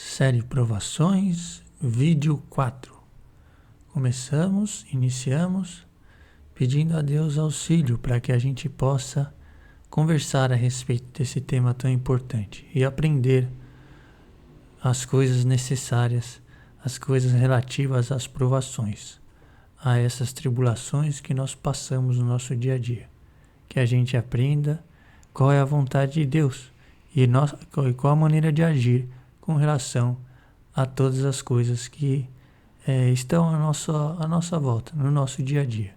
Série Provações, vídeo 4. Iniciamos pedindo a Deus auxílio para que a gente possa conversar a respeito desse tema tão importante e aprender as coisas necessárias, as coisas relativas às provações, a essas tribulações que nós passamos no nosso dia a dia. Que a gente aprenda qual é a vontade de Deus e qual a maneira de agir com relação a todas as coisas que estão à nossa volta, no nosso dia a dia.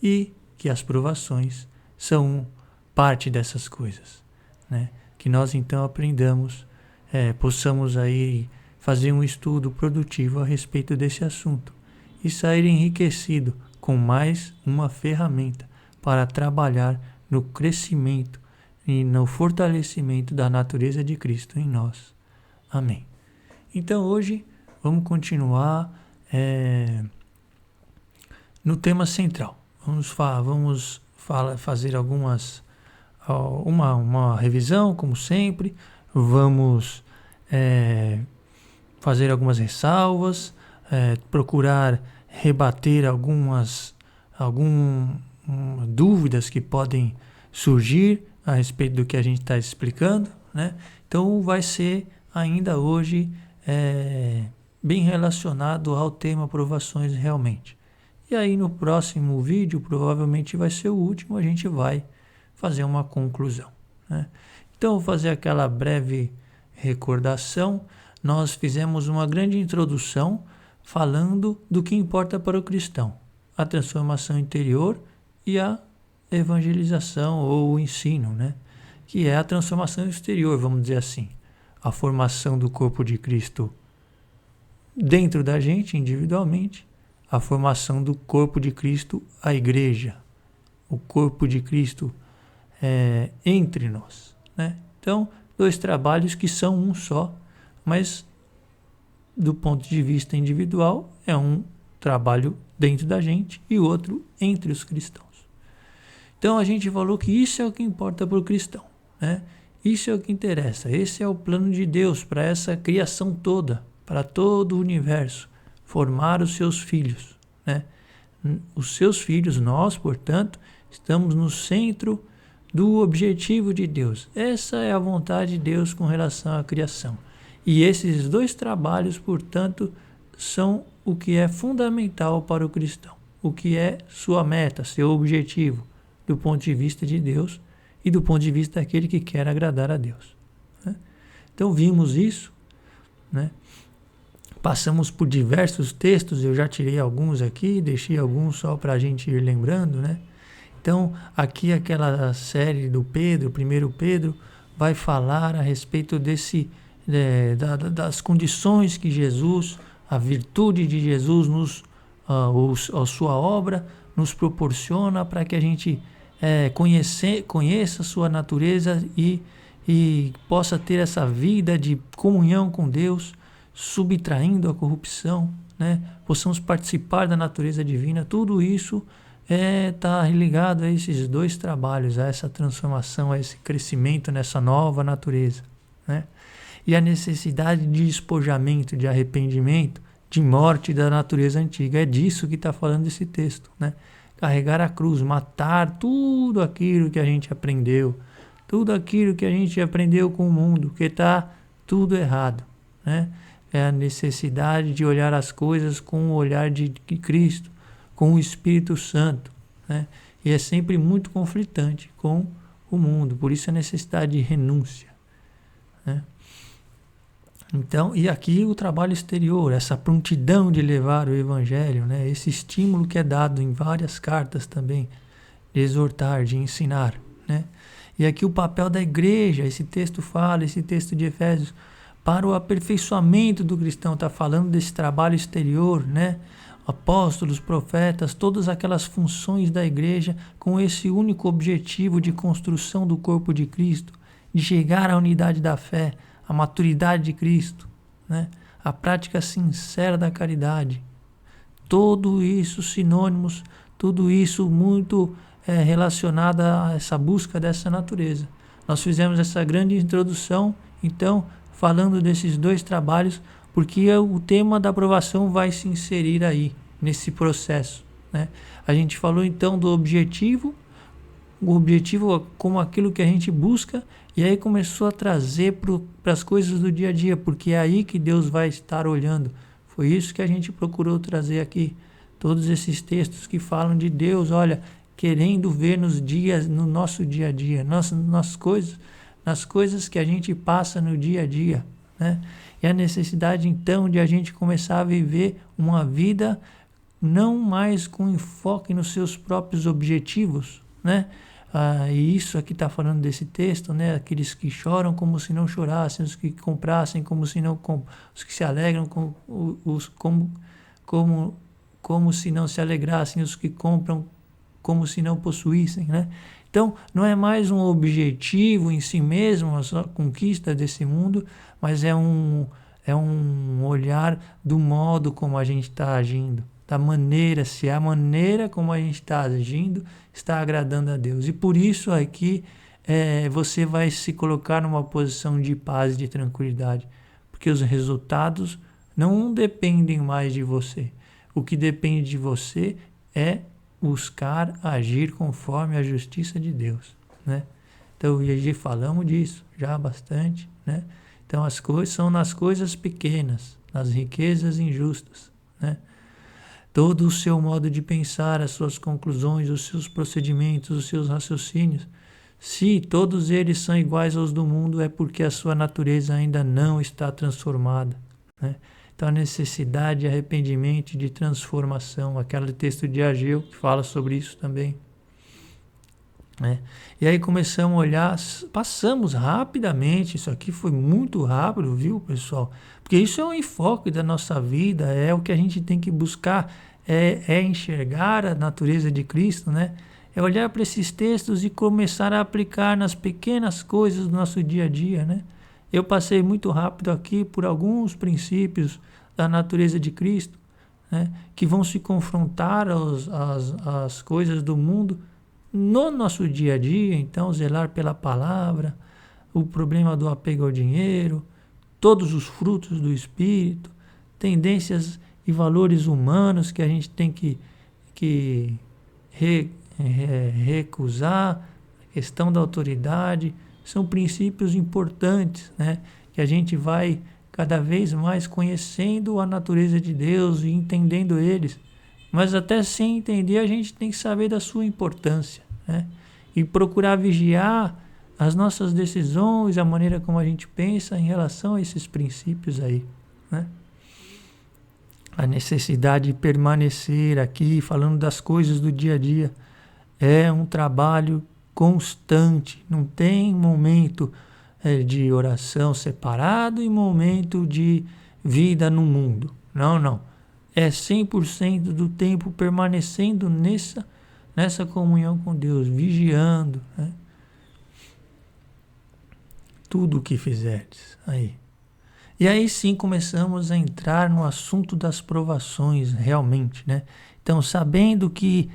E que as provações são parte dessas coisas, né? Que nós então aprendamos, possamos aí fazer um estudo produtivo a respeito desse assunto e sair enriquecido com mais uma ferramenta para trabalhar no crescimento e no fortalecimento da natureza de Cristo em nós. Amém. Então hoje vamos continuar no tema central. Vamos fazer uma revisão, como sempre. Vamos fazer algumas ressalvas, procurar rebater algumas dúvidas que podem surgir a respeito do que a gente está explicando, né? Então vai ser ainda hoje bem relacionado ao tema provações realmente. E aí no próximo vídeo, provavelmente vai ser o último, a gente vai fazer uma conclusão, né? Então vou fazer aquela breve recordação. Nós fizemos uma grande introdução falando do que importa para o cristão: a transformação interior e a evangelização ou o ensino, né? Que é a transformação exterior, vamos dizer assim. A formação do corpo de Cristo dentro da gente, individualmente. A formação do corpo de Cristo, a igreja. O corpo de Cristo entre nós, né? Então, dois trabalhos que são um só, mas do ponto de vista individual, é um trabalho dentro da gente e outro entre os cristãos. Então, a gente falou que isso é o que importa para o cristão, né? Isso é o que interessa. Esse é o plano de Deus para essa criação toda, para todo o universo, formar os seus filhos, né? Os seus filhos, nós, portanto, estamos no centro do objetivo de Deus. Essa é a vontade de Deus com relação à criação. E esses dois trabalhos, portanto, são o que é fundamental para o cristão, o que é sua meta, seu objetivo, do ponto de vista de Deus e do ponto de vista daquele que quer agradar a Deus, né? Então vimos isso, né? Passamos por diversos textos, eu já tirei alguns aqui, deixei alguns só para a gente ir lembrando, né? Então aqui aquela série do Pedro, 1 Pedro, vai falar a respeito das condições que Jesus, a virtude de Jesus, a sua obra nos proporciona para que a gente conheça a sua natureza e possa ter essa vida de comunhão com Deus, subtraindo a corrupção, né? Possamos participar da natureza divina. Tudo isso está ligado a esses dois trabalhos, a essa transformação, a esse crescimento nessa nova natureza, né? E a necessidade de despojamento, de arrependimento, de morte da natureza antiga. É disso que está falando esse texto, né? Carregar a cruz, matar tudo aquilo que a gente aprendeu, tudo aquilo que a gente aprendeu com o mundo, que está tudo errado, né? É a necessidade de olhar as coisas com o olhar de Cristo, com o Espírito Santo, né? E é sempre muito conflitante com o mundo, por isso a necessidade de renúncia, né? Então, e aqui o trabalho exterior, essa prontidão de levar o evangelho, né? Esse estímulo que é dado em várias cartas também, de exortar, de ensinar, né? E aqui o papel da igreja, esse texto de Efésios, para o aperfeiçoamento do cristão, está falando desse trabalho exterior, né? Apóstolos, profetas, todas aquelas funções da igreja com esse único objetivo de construção do corpo de Cristo, de chegar à unidade da fé, a maturidade de Cristo, né? A prática sincera da caridade. Tudo isso sinônimos, tudo isso muito relacionado a essa busca dessa natureza. Nós fizemos essa grande introdução, então falando desses dois trabalhos, porque o tema da aprovação vai se inserir aí, nesse processo, né? A gente falou então do objetivo, o objetivo como aquilo que a gente busca, e aí começou a trazer para as coisas do dia a dia, porque é aí que Deus vai estar olhando. Foi isso que a gente procurou trazer aqui, todos esses textos que falam de Deus, olha, querendo ver no nosso dia a dia, nas coisas que a gente passa no dia a dia, né? E a necessidade então de a gente começar a viver uma vida não mais com enfoque nos seus próprios objetivos, né? E isso aqui está falando desse texto, né? Aqueles que choram como se não chorassem, os que comprassem como se não os que se alegram como se não se alegrassem, os que compram como se não possuíssem, né? Então, não é mais um objetivo em si mesmo, a conquista desse mundo, mas é um olhar do modo como a gente está agindo, da maneira, se a maneira como a gente está agindo está agradando a Deus. E por isso aqui você vai se colocar numa posição de paz e de tranquilidade, porque os resultados não dependem mais de você. O que depende de você é buscar agir conforme a justiça de Deus, né? Então, já falamos disso já bastante, né? Então, as coisas são nas coisas pequenas, nas riquezas injustas, né? Todo o seu modo de pensar, as suas conclusões, os seus procedimentos, os seus raciocínios, se todos eles são iguais aos do mundo, é porque a sua natureza ainda não está transformada, né? Então, a necessidade de arrependimento e de transformação, aquele texto de Ageu que fala sobre isso também, né? E aí começamos a olhar, passamos rapidamente, isso aqui foi muito rápido, viu, pessoal? Porque isso é um enfoque da nossa vida, é o que a gente tem que buscar, é enxergar a natureza de Cristo, né? É olhar para esses textos e começar a aplicar nas pequenas coisas do nosso dia a dia, né? Eu passei muito rápido aqui por alguns princípios da natureza de Cristo, né, que vão se confrontar às coisas do mundo no nosso dia a dia. Então, zelar pela palavra, o problema do apego ao dinheiro, todos os frutos do Espírito, tendências e valores humanos que a gente tem que recusar, a questão da autoridade, são princípios importantes, né, que a gente vai cada vez mais conhecendo a natureza de Deus e entendendo eles. Mas até sem entender, a gente tem que saber da sua importância, né? E procurar vigiar as nossas decisões, a maneira como a gente pensa em relação a esses princípios aí, né? A necessidade de permanecer aqui, falando das coisas do dia a dia, é um trabalho constante. Não tem momento de oração separado e momento de vida no mundo. Não. É 100% do tempo permanecendo nessa comunhão com Deus, vigiando, né? Tudo o que fizerdes. Aí. E aí sim começamos a entrar no assunto das provações, realmente, né? Então, sabendo que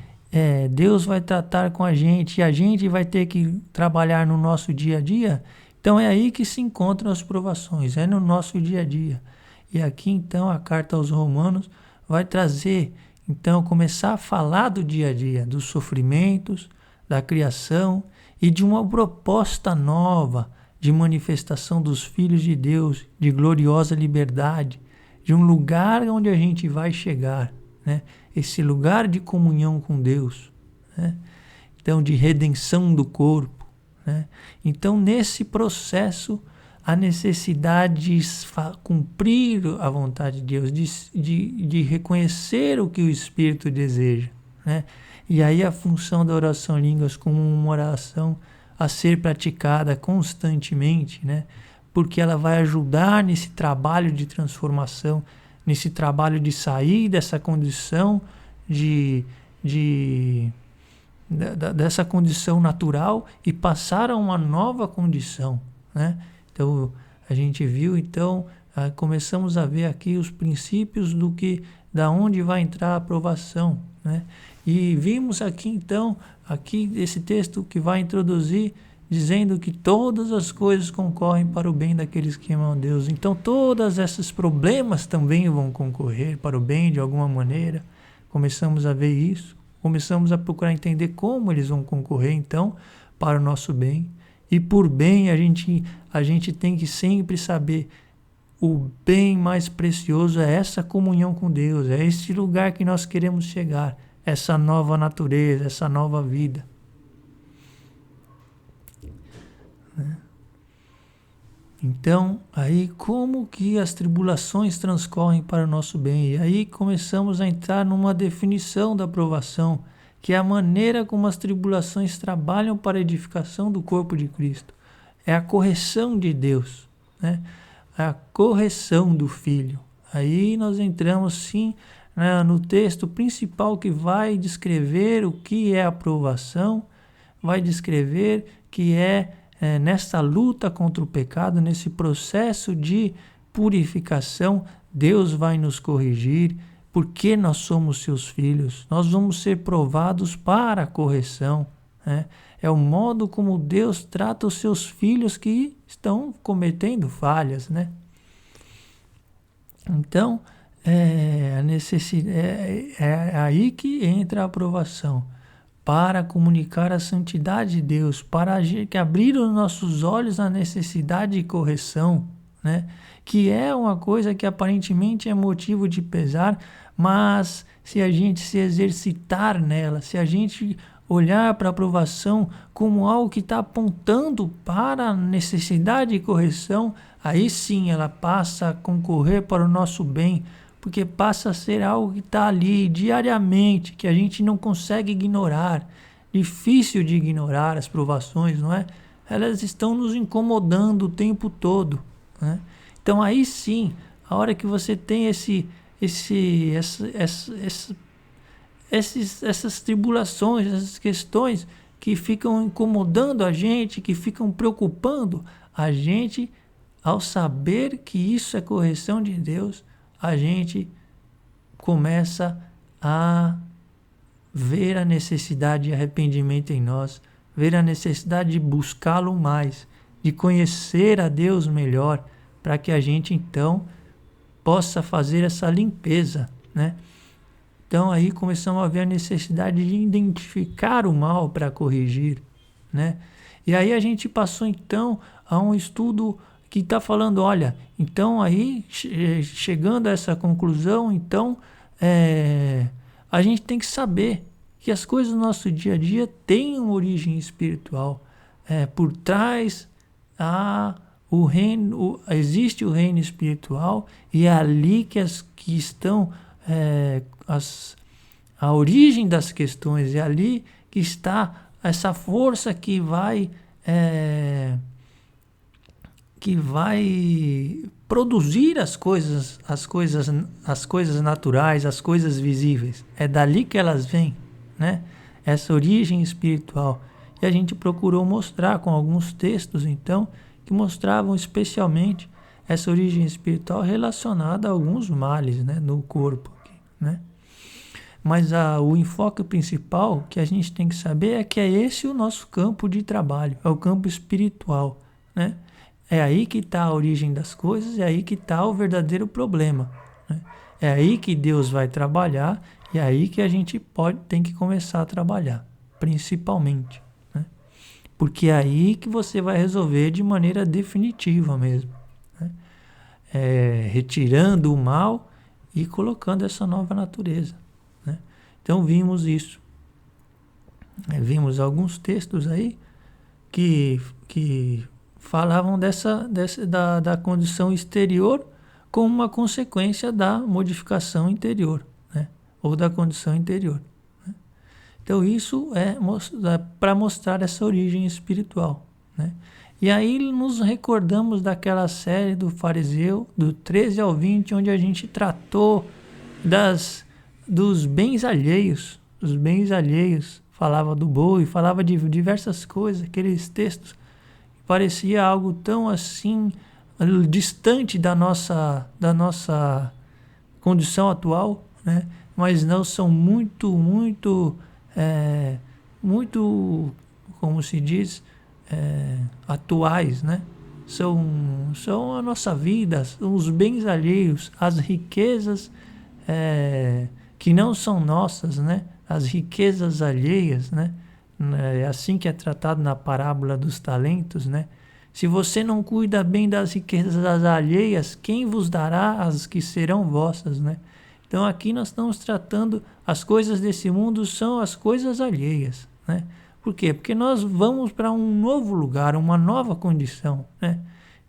Deus vai tratar com a gente e a gente vai ter que trabalhar no nosso dia a dia, então é aí que se encontram as provações, é no nosso dia a dia. E aqui então a carta aos Romanos vai trazer, então, começar a falar do dia a dia, dos sofrimentos, da criação e de uma proposta nova de manifestação dos filhos de Deus, de gloriosa liberdade, de um lugar onde a gente vai chegar, né? Esse lugar de comunhão com Deus, né? Então, de redenção do corpo, né? Então, nesse processo, a necessidade de cumprir a vontade de Deus, de reconhecer o que o Espírito deseja, né? E aí a função da oração em línguas como uma oração a ser praticada constantemente, né? Porque ela vai ajudar nesse trabalho de transformação, nesse trabalho de sair dessa condição dessa condição natural e passar a uma nova condição, né? Então, a gente viu, então, começamos a ver aqui os princípios da onde vai entrar a aprovação, né? E vimos aqui, então, aqui esse texto que vai introduzir, dizendo que todas as coisas concorrem para o bem daqueles que amam a Deus. Então todos esses problemas também vão concorrer para o bem de alguma maneira. Começamos a ver isso, começamos a procurar entender como eles vão concorrer então para o nosso bem. E por bem a gente tem que sempre saber, o bem mais precioso é essa comunhão com Deus, é esse lugar que nós queremos chegar, essa nova natureza, essa nova vida. Então, aí como que as tribulações transcorrem para o nosso bem? E aí começamos a entrar numa definição da aprovação, que é a maneira como as tribulações trabalham para a edificação do corpo de Cristo. É a correção de Deus, né? A correção do Filho. Aí nós entramos sim, né, no texto principal que vai descrever o que é aprovação, vai descrever que nessa luta contra o pecado, nesse processo de purificação, Deus vai nos corrigir, porque nós somos seus filhos. Nós vamos ser provados para a correção, né? É o modo como Deus trata os seus filhos que estão cometendo falhas, né? Então, é aí que entra a aprovação, para comunicar a santidade de Deus, para que abrir os nossos olhos à necessidade de correção, né? Que é uma coisa que aparentemente é motivo de pesar, mas se a gente se exercitar nela, se a gente olhar para a aprovação como algo que está apontando para a necessidade de correção, aí sim ela passa a concorrer para o nosso bem, porque passa a ser algo que está ali diariamente, que a gente não consegue ignorar. Difícil de ignorar as provações, não é? Elas estão nos incomodando o tempo todo, né? Então aí sim, a hora que você tem essas tribulações, essas questões que ficam incomodando a gente, que ficam preocupando a gente, ao saber que isso é correção de Deus, a gente começa a ver a necessidade de arrependimento em nós, ver a necessidade de buscá-lo mais, de conhecer a Deus melhor, para que a gente então possa fazer essa limpeza, né? Então aí começamos a ver a necessidade de identificar o mal para corrigir, né? E aí a gente passou então a um estudo que está falando, olha, então aí chegando a essa conclusão, então a gente tem que saber que as coisas do nosso dia a dia têm uma origem espiritual. Por trás existe o reino espiritual, e é ali que estão a origem das questões, é ali que está essa força que vai produzir as coisas naturais, as coisas visíveis. É dali que elas vêm, né? Essa origem espiritual. E a gente procurou mostrar com alguns textos, então, que mostravam especialmente essa origem espiritual relacionada a alguns males, né, no corpo, né? Mas o enfoque principal que a gente tem que saber é que é esse o nosso campo de trabalho, é o campo espiritual, né? É aí que está a origem das coisas, é aí que está o verdadeiro problema, né? É aí que Deus vai trabalhar, e é aí que a gente tem que começar a trabalhar, principalmente, né? Porque é aí que você vai resolver de maneira definitiva mesmo, né? Retirando o mal e colocando essa nova natureza, né? Então vimos isso. Vimos alguns textos aí que falavam da condição exterior como uma consequência da modificação interior, né? Ou da condição interior, né? Então isso é para mostrar essa origem espiritual, né? E aí nos recordamos daquela série do fariseu, do 13 ao 20, onde a gente tratou dos bens alheios. Os bens alheios, falava do boi, falava de diversas coisas, aqueles textos. Parecia algo tão assim distante da nossa condição atual, né? Mas não, são muito, como se diz, atuais, né? São a nossa vida, são os bens alheios, as riquezas que não são nossas, né? As riquezas alheias, né? É assim que é tratado na parábola dos talentos, né? Se você não cuida bem das riquezas alheias, quem vos dará as que serão vossas, né? Então aqui nós estamos tratando as coisas desse mundo são as coisas alheias, né? Por quê? Porque nós vamos para um novo lugar, uma nova condição, né?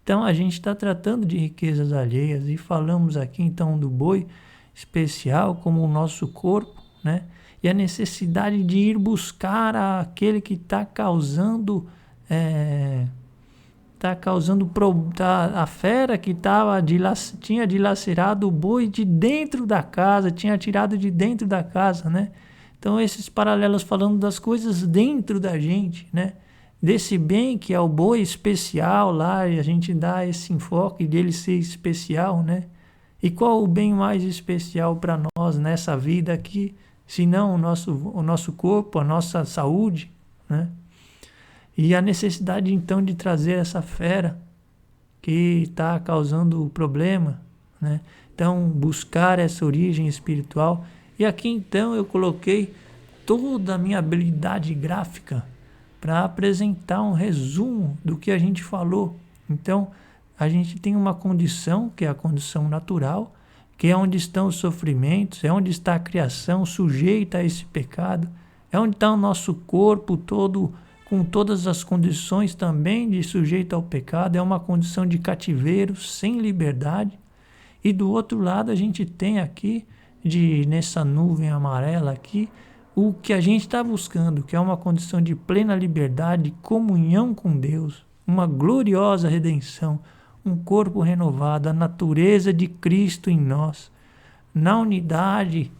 Então a gente está tratando de riquezas alheias e falamos aqui então do boi especial como o nosso corpo, né? E a necessidade de ir buscar aquele que está causando a fera que tinha dilacerado o boi de dentro da casa, tinha tirado de dentro da casa, né? Então esses paralelos falando das coisas dentro da gente, né? Desse bem que é o boi especial lá, e a gente dá esse enfoque dele ser especial, né? E qual o bem mais especial para nós nessa vida aqui, se não o nosso corpo, a nossa saúde, né? E a necessidade então de trazer essa fera que está causando o problema, né? Então buscar essa origem espiritual. E aqui então eu coloquei toda a minha habilidade gráfica para apresentar um resumo do que a gente falou. Então a gente tem uma condição que é a condição natural, que é onde estão os sofrimentos, é onde está a criação sujeita a esse pecado, é onde está o nosso corpo todo com todas as condições também de sujeito ao pecado, é uma condição de cativeiro, sem liberdade. E do outro lado a gente tem aqui, nessa nuvem amarela aqui, o que a gente está buscando, que é uma condição de plena liberdade, comunhão com Deus, uma gloriosa redenção, um corpo renovado, a natureza de Cristo em nós, na unidade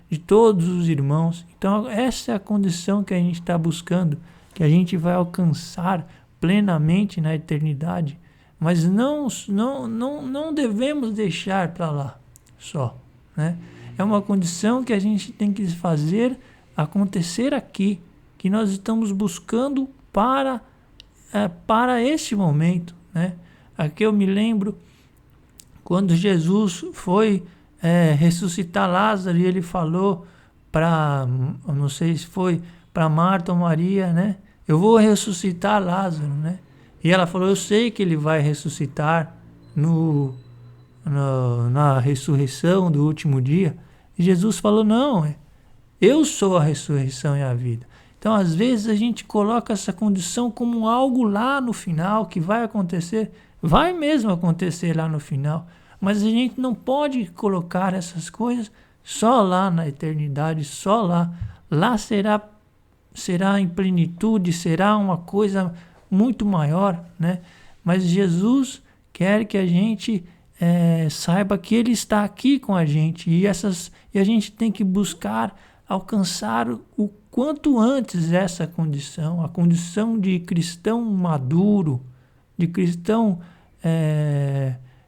de todos os irmãos. Então essa é a condição que a gente está buscando, que a gente vai alcançar plenamente na eternidade, mas não devemos deixar para lá só, né? É uma condição que a gente tem que fazer acontecer aqui, que nós estamos buscando para este momento, né? Aqui eu me lembro quando Jesus foi ressuscitar Lázaro e ele falou não sei se foi para Marta ou Maria, né? Eu vou ressuscitar Lázaro, né? E ela falou, eu sei que ele vai ressuscitar na ressurreição do último dia. E Jesus falou, não, eu sou a ressurreição e a vida. Então, às vezes, a gente coloca essa condição como algo lá no final que vai acontecer. Vai mesmo acontecer lá no final. Mas a gente não pode colocar essas coisas só lá na eternidade, só lá. Lá será em plenitude, será uma coisa muito maior, né? Mas Jesus quer que a gente saiba que Ele está aqui com a gente e a gente tem que buscar alcançar o quanto antes essa condição, a condição de cristão maduro, de cristão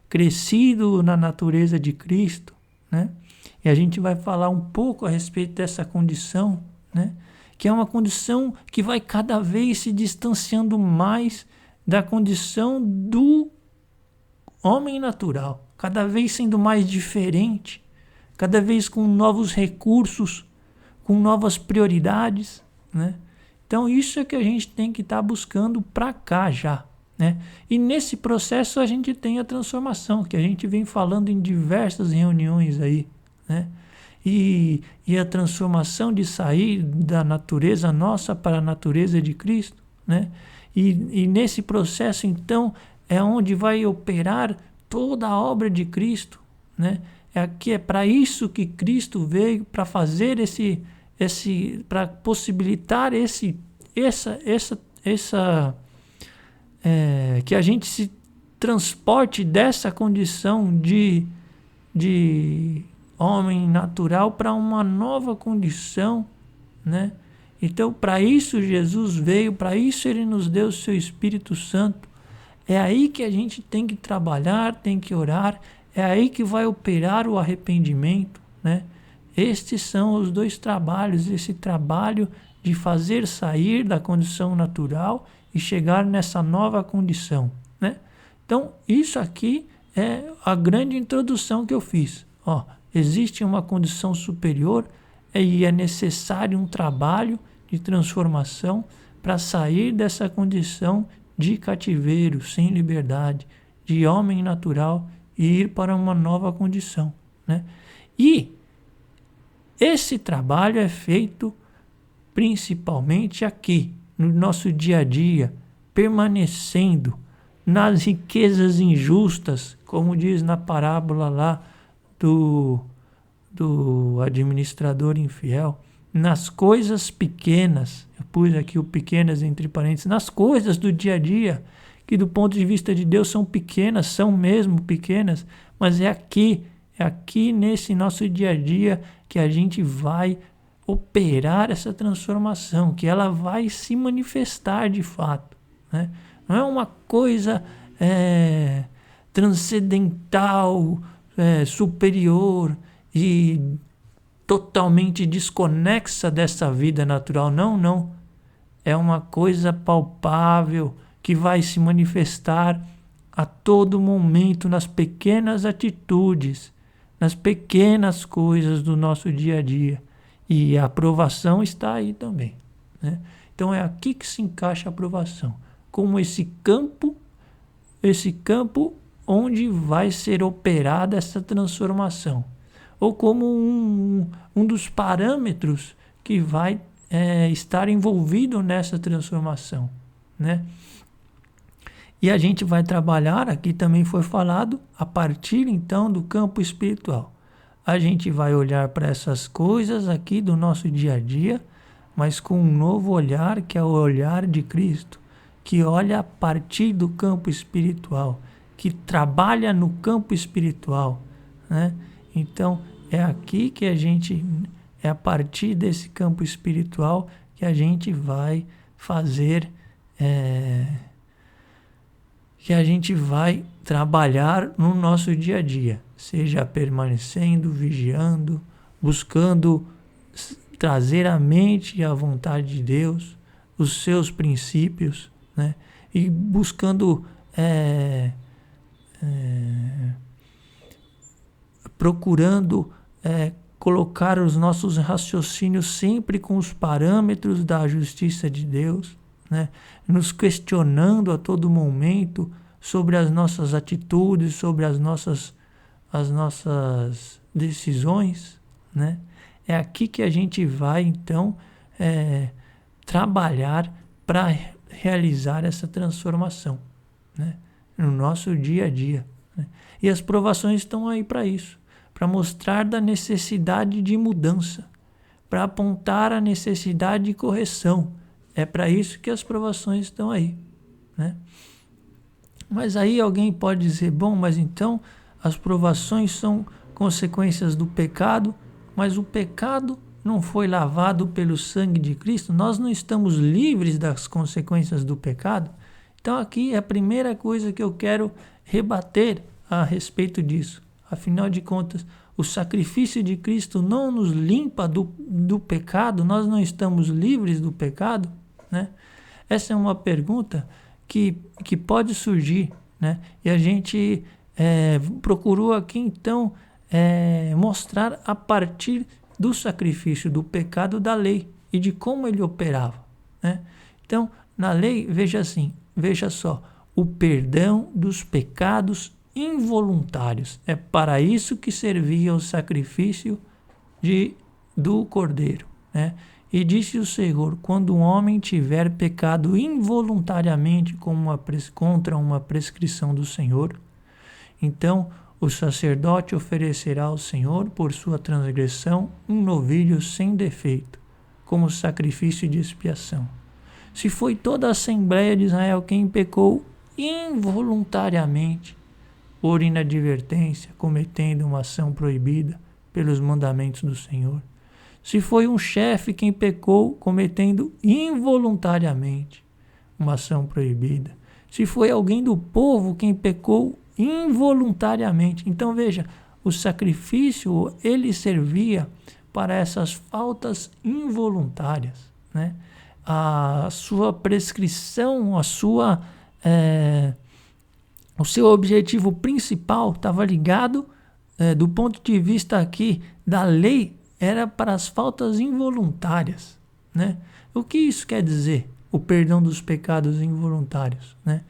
crescido na natureza de Cristo, né? E a gente vai falar um pouco a respeito dessa condição, né? Que é uma condição que vai cada vez se distanciando mais da condição do homem natural, cada vez sendo mais diferente, cada vez com novos recursos, com novas prioridades, né? Então isso é que a gente tem que estar buscando para cá já, né? E nesse processo a gente tem a transformação, que a gente vem falando em diversas reuniões aí, né? E a transformação de sair da natureza nossa para a natureza de Cristo, né? E nesse processo, então, é onde vai operar toda a obra de Cristo, né? É para isso que Cristo veio, para fazer para possibilitar que a gente se transporte dessa condição de homem natural para uma nova condição, né? Então, para isso Jesus veio, para isso Ele nos deu o seu Espírito Santo. É aí que a gente tem que trabalhar, tem que orar, é aí que vai operar o arrependimento, né? Estes são os dois trabalhos, esse trabalho de fazer sair da condição natural e chegar nessa nova condição, né? Então, isso aqui é a grande introdução que eu fiz. Existe uma condição superior e é necessário um trabalho de transformação para sair dessa condição de cativeiro, sem liberdade, de homem natural e ir para uma nova condição, né? E esse trabalho é feito principalmente aqui, no nosso dia a dia, permanecendo nas riquezas injustas, como diz na parábola lá do administrador infiel, nas coisas pequenas, eu pus aqui o pequenas entre parênteses, nas coisas do dia a dia, que do ponto de vista de Deus são pequenas, são mesmo pequenas, mas é aqui nesse nosso dia a dia que a gente vai operar essa transformação, que ela vai se manifestar de fato, né? Não é uma coisa transcendental, superior e totalmente desconexa dessa vida natural. Não. É uma coisa palpável que vai se manifestar a todo momento nas pequenas atitudes, nas pequenas coisas do nosso dia a dia. E a aprovação está aí também, né? Então é aqui que se encaixa a aprovação, como esse campo onde vai ser operada essa transformação, ou como um dos parâmetros que vai estar envolvido nessa transformação, né? E a gente vai trabalhar, aqui também foi falado, a partir então do campo espiritual. A gente vai olhar para essas coisas aqui do nosso dia a dia, mas com um novo olhar, que é o olhar de Cristo, que olha a partir do campo espiritual, que trabalha no campo espiritual, né? Então, é aqui que é a partir desse campo espiritual que a gente vai fazer, que a gente vai trabalhar no nosso dia a dia, seja permanecendo, vigiando, buscando trazer à mente e à vontade de Deus, os seus princípios, né? E buscando procurando colocar os nossos raciocínios sempre com os parâmetros da justiça de Deus, né? Nos questionando a todo momento sobre as nossas atitudes, sobre as nossas decisões, né? É aqui que a gente vai, então, trabalhar para realizar essa transformação, né? No nosso dia a dia, né? E as provações estão aí para isso, para mostrar da necessidade de mudança, para apontar a necessidade de correção. É para isso que as provações estão aí, né? Mas aí alguém pode dizer, bom, mas então as provações são consequências do pecado, mas o pecado não foi lavado pelo sangue de Cristo, nós não estamos livres das consequências do pecado. Então aqui é a primeira coisa que eu quero rebater a respeito disso. Afinal de contas, o sacrifício de Cristo não nos limpa do pecado, nós não estamos livres do pecado, né? Essa é uma pergunta que pode surgir, né? E a gente procurou aqui então mostrar a partir do sacrifício do pecado da lei e de como ele operava, né? Então, na lei, veja só, o perdão dos pecados involuntários. É para isso que servia o sacrifício do cordeiro, né? E disse o Senhor, quando um homem tiver pecado involuntariamente contra uma prescrição do Senhor, então o sacerdote oferecerá ao Senhor por sua transgressão um novilho sem defeito, como sacrifício de expiação. Se foi toda a Assembleia de Israel quem pecou involuntariamente, por inadvertência, cometendo uma ação proibida pelos mandamentos do Senhor. Se foi um chefe quem pecou, cometendo involuntariamente uma ação proibida. Se foi alguém do povo quem pecou involuntariamente. Então veja, o sacrifício, ele servia para essas faltas involuntárias, né? A sua prescrição, o seu objetivo principal estava ligado, do ponto de vista aqui da lei, era para as faltas involuntárias, né? O que isso quer dizer? O perdão dos pecados involuntários, né?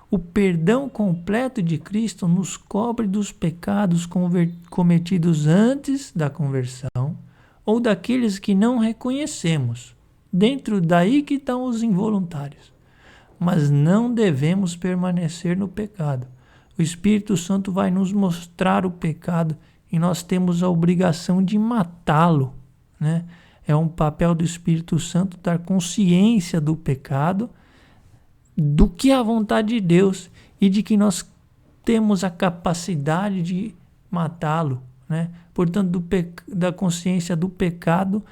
O perdão completo de Cristo nos cobre dos pecados cometidos antes da conversão ou daqueles que não reconhecemos. Dentro daí que estão os involuntários. Mas não devemos permanecer no pecado. O Espírito Santo vai nos mostrar o pecado e nós temos a obrigação de matá-lo, né? É um papel do Espírito Santo dar consciência do pecado, do que é a vontade de Deus e de que nós temos a capacidade de matá-lo, né? Portanto, da consciência do pecado,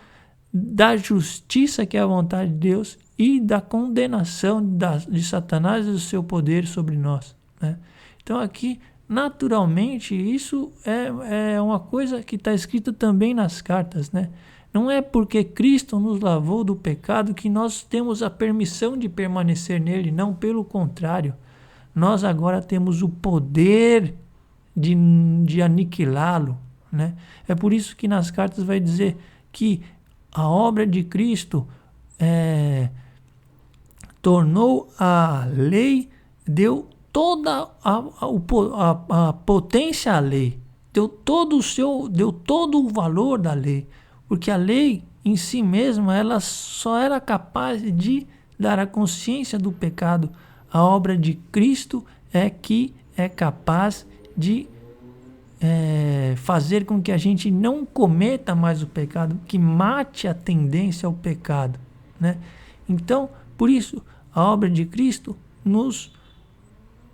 da justiça que é a vontade de Deus e da condenação de Satanás e do seu poder sobre nós, né? Então aqui, naturalmente, isso é uma coisa que está escrito também nas cartas, né? Não é porque Cristo nos lavou do pecado que nós temos a permissão de permanecer nele, não, pelo contrário. Nós agora temos o poder de aniquilá-lo, né? É por isso que nas cartas vai dizer que a obra de Cristo tornou a lei, deu toda a potência à lei, deu todo o valor da lei, porque a lei em si mesma ela só era capaz de dar a consciência do pecado. A obra de Cristo é que é capaz de fazer com que a gente não cometa mais o pecado, que mate a tendência ao pecado, né? Então, por isso, a obra de Cristo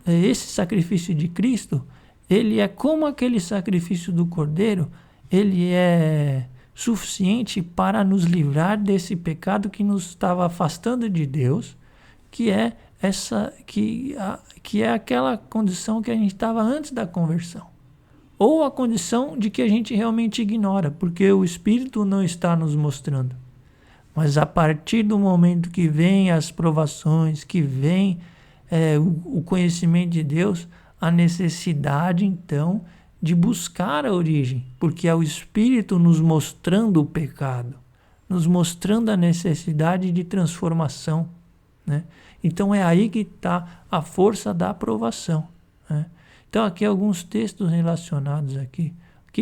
esse sacrifício de Cristo, ele é como aquele sacrifício do Cordeiro, ele é suficiente para nos livrar desse pecado que nos estava afastando de Deus, que é aquela condição que a gente estava antes da conversão, ou a condição de que a gente realmente ignora, porque o Espírito não está nos mostrando. Mas a partir do momento que vem as provações, que vem o conhecimento de Deus, a necessidade então de buscar a origem, porque é o Espírito nos mostrando o pecado, nos mostrando a necessidade de transformação, né? Então é aí que está a força da aprovação, né? Então aqui alguns textos relacionados aqui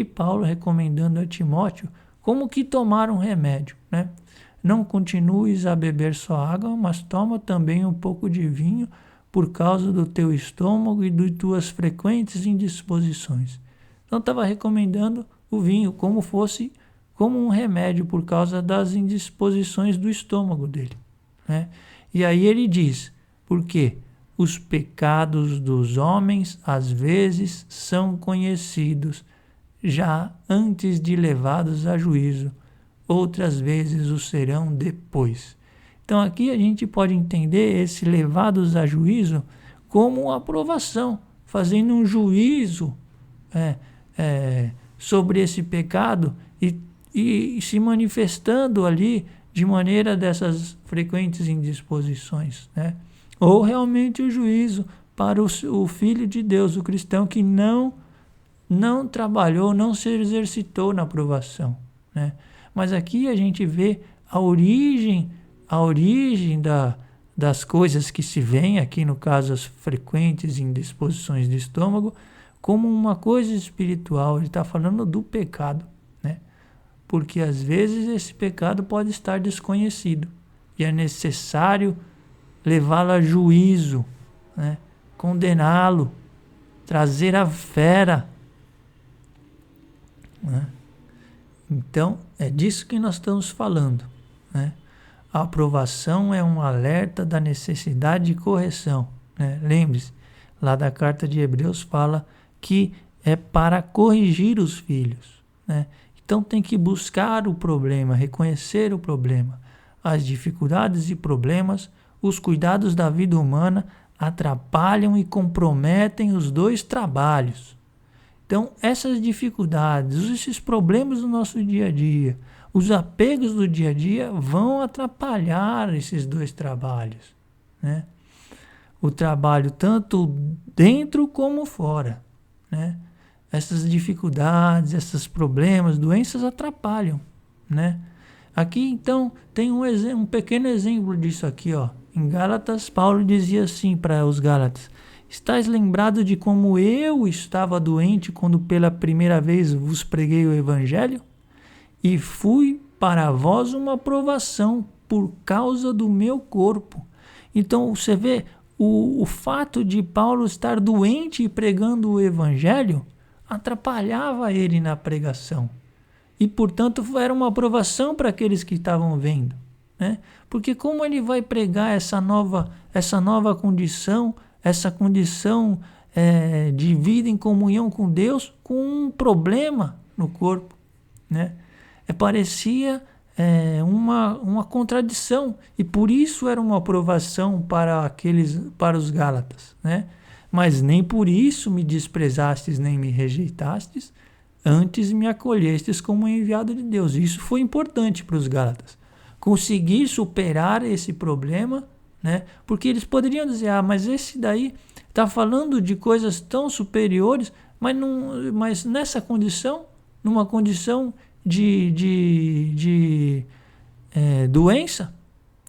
Paulo recomendando a Timóteo como que tomar um remédio, né? Não continues a beber só água, mas toma também um pouco de vinho por causa do teu estômago e de tuas frequentes indisposições. Então estava recomendando o vinho como um remédio por causa das indisposições do estômago dele, né? E aí ele diz, por quê? Os pecados dos homens às vezes são conhecidos já antes de levados a juízo, outras vezes o serão depois. Então aqui a gente pode entender esse levados a juízo como uma aprovação, fazendo um juízo sobre esse pecado e se manifestando ali de maneira dessas frequentes indisposições, né? Ou realmente o juízo para o Filho de Deus, o cristão que não trabalhou, não se exercitou na aprovação, né? Mas aqui a gente vê a origem das coisas que se veem, aqui no caso as frequentes indisposições do estômago, como uma coisa espiritual. Ele está falando do pecado, né? Porque às vezes esse pecado pode estar desconhecido e é necessário levá-lo a juízo, né? Condená-lo, trazer a fera, né? Então, é disso que nós estamos falando, né? A aprovação é um alerta da necessidade de correção, né? Lembre-se, lá da carta de Hebreus fala que é para corrigir os filhos, né? Então tem que buscar o problema, reconhecer o problema. As dificuldades e problemas, os cuidados da vida humana atrapalham e comprometem os dois trabalhos. Então, essas dificuldades, esses problemas do nosso dia a dia, os apegos do dia a dia vão atrapalhar esses dois trabalhos, né? O trabalho tanto dentro como fora, né? Essas dificuldades, esses problemas, doenças atrapalham, né? Aqui, então, tem um pequeno exemplo disso aqui, ó. Em Gálatas, Paulo dizia assim para os Gálatas: estais lembrado de como eu estava doente quando pela primeira vez vos preguei o Evangelho? E fui para vós uma provação por causa do meu corpo. Então, você vê, o fato de Paulo estar doente e pregando o Evangelho atrapalhava ele na pregação. E, portanto, era uma aprovação para aqueles que estavam vendo, né? Porque como ele vai pregar essa nova condição, essa condição de vida em comunhão com Deus, com um problema no corpo, né? Parecia uma contradição, e por isso era uma aprovação para os Gálatas, né? Mas nem por isso me desprezastes nem me rejeitastes, antes me acolhestes como enviado de Deus. Isso foi importante para os Gálatas. Conseguir superar esse problema, né? Porque eles poderiam dizer, mas esse daí está falando de coisas tão superiores, mas nessa condição, numa condição de doença,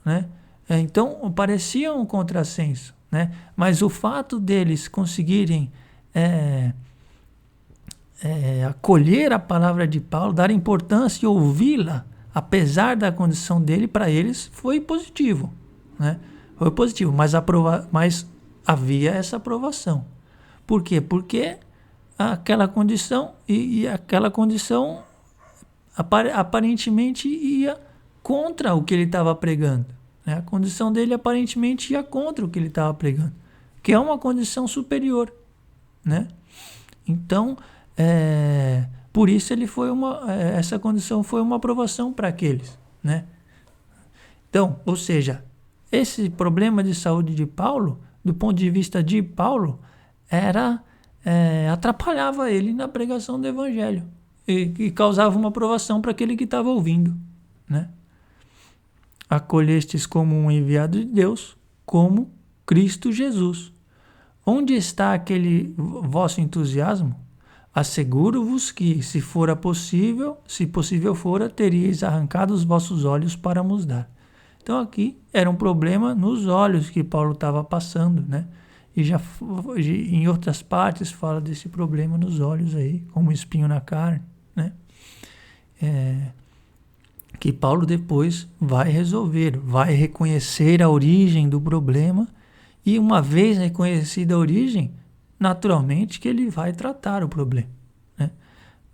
né? Então parecia um contrassenso, né? Mas o fato deles conseguirem acolher a palavra de Paulo, dar importância e ouvi-la, apesar da condição dele, para eles foi positivo, né? Foi positivo, mas havia essa aprovação. Por quê? Porque aquela condição e aquela condição aparentemente ia contra o que ele estava pregando, né? A condição dele aparentemente ia contra o que ele estava pregando, que é uma condição superior, né? Então, por isso essa condição foi uma aprovação para aqueles, né? Então, ou seja, esse problema de saúde de Paulo, do ponto de vista de Paulo, atrapalhava ele na pregação do Evangelho e causava uma aprovação para aquele que estava ouvindo, né? Acolhestes como um enviado de Deus, como Cristo Jesus. Onde está aquele vosso entusiasmo? Asseguro-vos que, se possível fora, teríeis arrancado os vossos olhos para nos dar. Então aqui era um problema nos olhos que Paulo estava passando, né? E já em outras partes fala desse problema nos olhos aí, como espinho na carne, né? Que Paulo depois vai resolver, vai reconhecer a origem do problema, e uma vez reconhecida a origem, naturalmente que ele vai tratar o problema, né?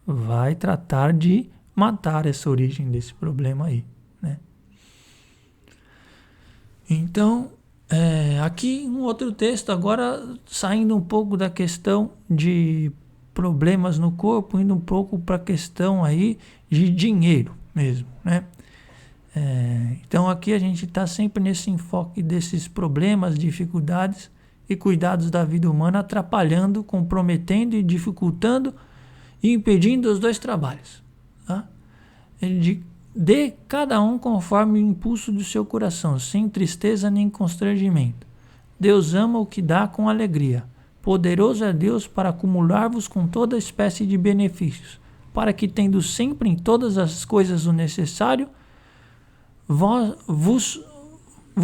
Vai tratar de matar essa origem desse problema aí, né? Então, aqui um outro texto, agora saindo um pouco da questão de problemas no corpo, indo um pouco para a questão aí de dinheiro mesmo, né? Então aqui a gente está sempre nesse enfoque desses problemas, dificuldades e cuidados da vida humana, atrapalhando, comprometendo e dificultando e impedindo os dois trabalhos, tá? Dê cada um conforme o impulso do seu coração, sem tristeza nem constrangimento. Deus ama o que dá com alegria. Poderoso é Deus para acumular-vos com toda espécie de benefícios, para que, tendo sempre em todas as coisas o necessário, vos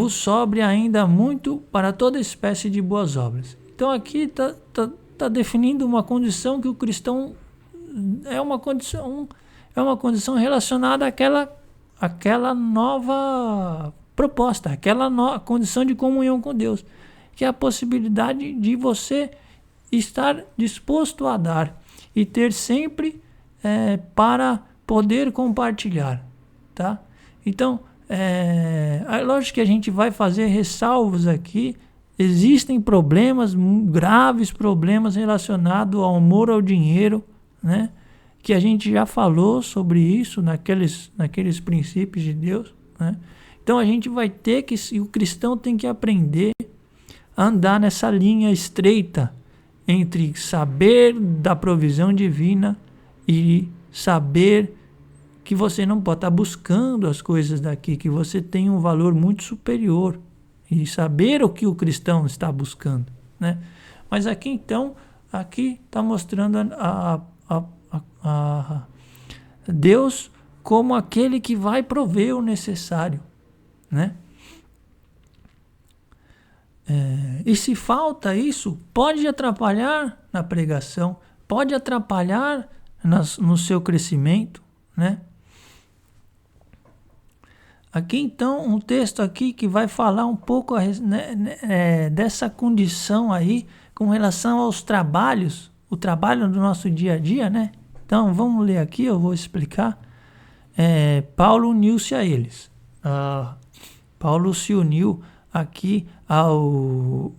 sobre ainda muito para toda espécie de boas obras. Então aqui está definindo uma condição que o cristão é uma condição relacionada àquela nova proposta, aquela condição de comunhão com Deus, que é a possibilidade de você estar disposto a dar e ter sempre para poder compartilhar, tá? Então, lógico que a gente vai fazer ressalvos aqui. Existem problemas, graves problemas relacionados ao amor ao dinheiro, né? Que a gente já falou sobre isso naqueles princípios de Deus, né? Então a gente vai ter que, o cristão tem que aprender a andar nessa linha estreita entre saber da provisão divina e saber que você não pode estar buscando as coisas daqui, que você tem um valor muito superior e saber o que o cristão está buscando, né? Mas aqui então, aqui está mostrando a Deus como aquele que vai prover o necessário, né? E se falta isso, pode atrapalhar na pregação, pode atrapalhar no seu crescimento, né? Aqui então um texto aqui que vai falar um pouco dessa condição aí com relação aos trabalhos, o trabalho do nosso dia a dia, né? Então vamos ler aqui, eu vou explicar. Paulo uniu-se a eles. Paulo se uniu aqui a um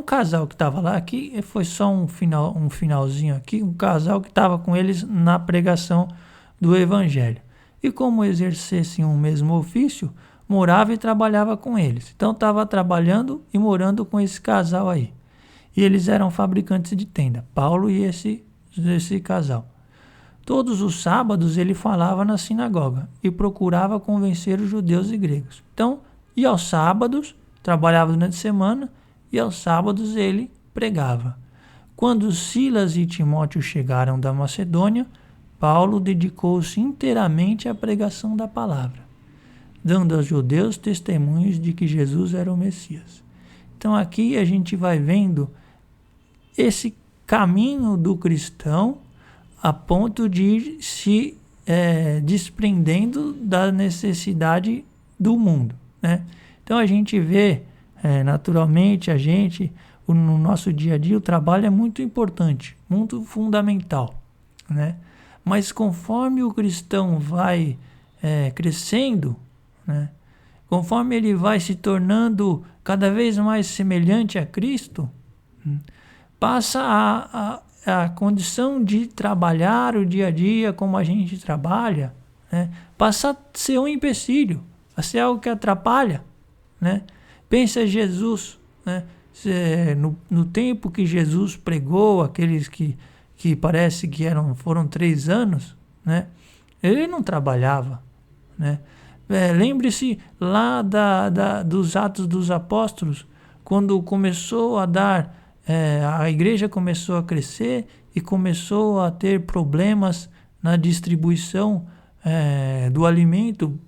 casal que estava lá. Aqui foi só um finalzinho aqui, um casal que estava com eles na pregação do evangelho. E como exercessem um mesmo ofício, morava e trabalhava com eles. Então estava trabalhando e morando com esse casal aí. E eles eram fabricantes de tenda, Paulo e esse casal. Todos os sábados ele falava na sinagoga e procurava convencer os judeus e gregos. Então, e aos sábados, trabalhava durante a semana, e aos sábados ele pregava. Quando Silas e Timóteo chegaram da Macedônia, Paulo dedicou-se inteiramente à pregação da palavra, dando aos judeus testemunhos de que Jesus era o Messias. Então aqui a gente vai vendo esse caminho do cristão a ponto de ir se desprendendo da necessidade do mundo, né? Então a gente vê, naturalmente, no nosso dia a dia, o trabalho é muito importante, muito fundamental, né? Mas conforme o cristão vai crescendo, né? Conforme ele vai se tornando cada vez mais semelhante a Cristo, passa a condição de trabalhar o dia a dia como a gente trabalha, né? Passa a ser um empecilho, a ser algo que atrapalha, né? Pensa Jesus, né? No tempo que Jesus pregou, aqueles que parece que foram 3 anos, né? Ele não trabalhava, né? Lembre-se lá dos Atos dos Apóstolos, quando começou a a igreja começou a crescer e começou a ter problemas na distribuição do alimento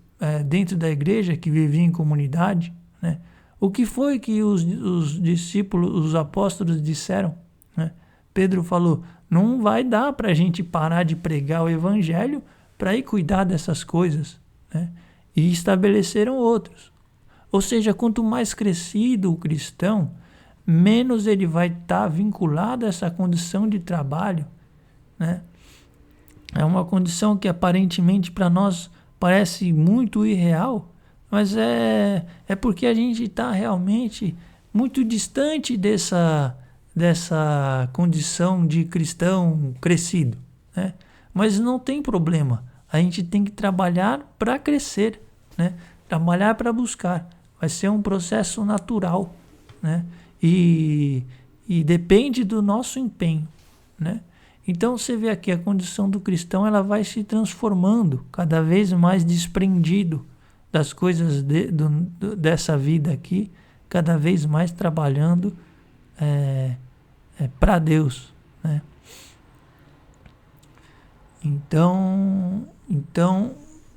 dentro da igreja que vivia em comunidade, né? O que foi que os discípulos, os apóstolos disseram, né? Pedro falou: não vai dar para a gente parar de pregar o evangelho para ir cuidar dessas coisas, né? E estabeleceram outros. Ou seja, quanto mais crescido o cristão, menos ele vai estar vinculado a essa condição de trabalho, né? É uma condição que aparentemente para nós parece muito irreal, mas é porque a gente está realmente muito distante dessa condição de cristão crescido, né? Mas não tem problema, a gente tem que trabalhar para crescer, né? Trabalhar para buscar, vai ser um processo natural, né? E depende do nosso empenho, né? Então você vê aqui a condição do cristão, ela vai se transformando cada vez mais desprendido das coisas dessa vida aqui, cada vez mais trabalhando para Deus, né? Então,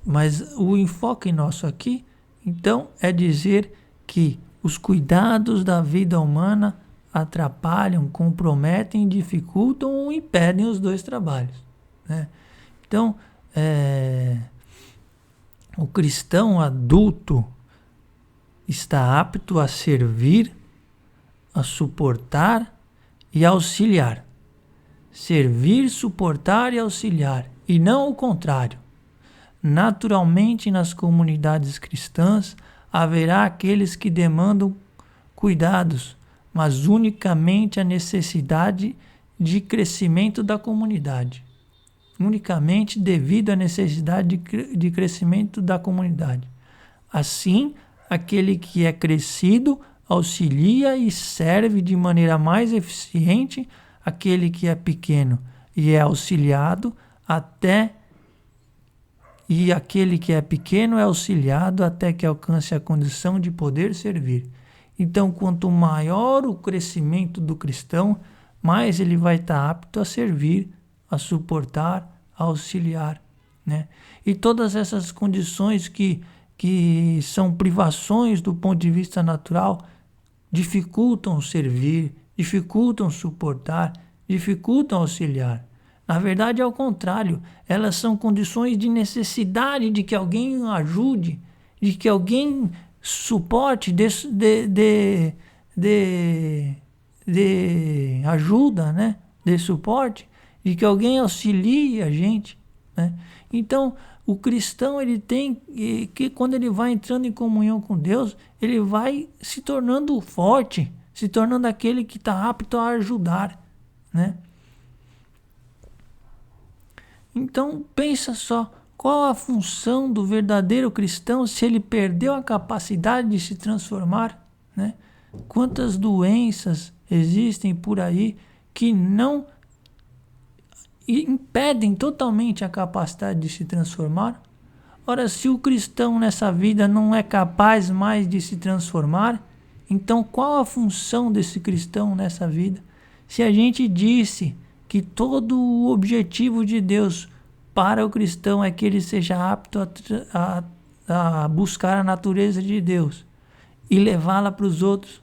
mas o enfoque nosso aqui, então, é dizer que os cuidados da vida humana atrapalham, comprometem, dificultam ou impedem os 2 trabalhos, né? Então, o cristão adulto está apto a servir, a suportar e auxiliar. Servir, suportar e auxiliar, e não o contrário. Naturalmente, nas comunidades cristãs, haverá aqueles que demandam cuidados, mas unicamente a necessidade de crescimento da comunidade. Unicamente devido à necessidade de crescimento da comunidade. Assim, aquele que é crescido auxilia e serve de maneira mais eficiente aquele que é pequeno e é auxiliado, e aquele que é pequeno é auxiliado até que alcance a condição de poder servir. Então, quanto maior o crescimento do cristão, mais ele vai estar apto a servir, a suportar, a auxiliar, né? E todas essas condições que são privações do ponto de vista natural, dificultam servir, dificultam suportar, dificultam auxiliar. Na verdade, é o contrário. Elas são condições de necessidade de que alguém ajude, de que alguém suporte, de ajuda, né? De suporte, de que alguém auxilie a gente, né? Então, o cristão, ele tem que, quando ele vai entrando em comunhão com Deus, ele vai se tornando forte, se tornando aquele que está apto a ajudar, né? Então, pensa só, qual a função do verdadeiro cristão se ele perdeu a capacidade de se transformar, né? Quantas doenças existem por aí que não impedem totalmente a capacidade de se transformar? Ora, se o cristão nessa vida não é capaz mais de se transformar, então qual a função desse cristão nessa vida? Se a gente disse que todo o objetivo de Deus para o cristão é que ele seja apto a buscar a natureza de Deus e levá-la para os outros,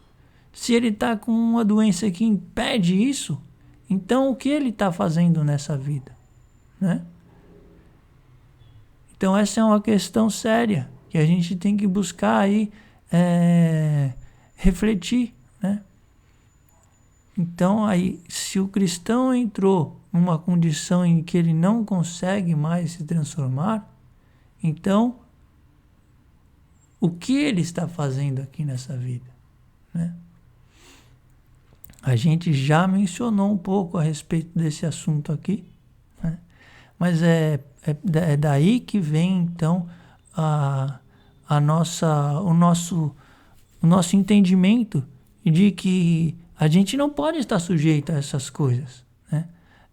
se ele está com uma doença que impede isso, então o que ele está fazendo nessa vida, né? Então essa é uma questão séria que a gente tem que buscar aí refletir, né? Então aí, se o cristão entrou numa condição em que ele não consegue mais se transformar, então o que ele está fazendo aqui nessa vida, né? A gente já mencionou um pouco a respeito desse assunto aqui, né? Mas é daí que vem então o nosso entendimento de que a gente não pode estar sujeito a essas coisas, né?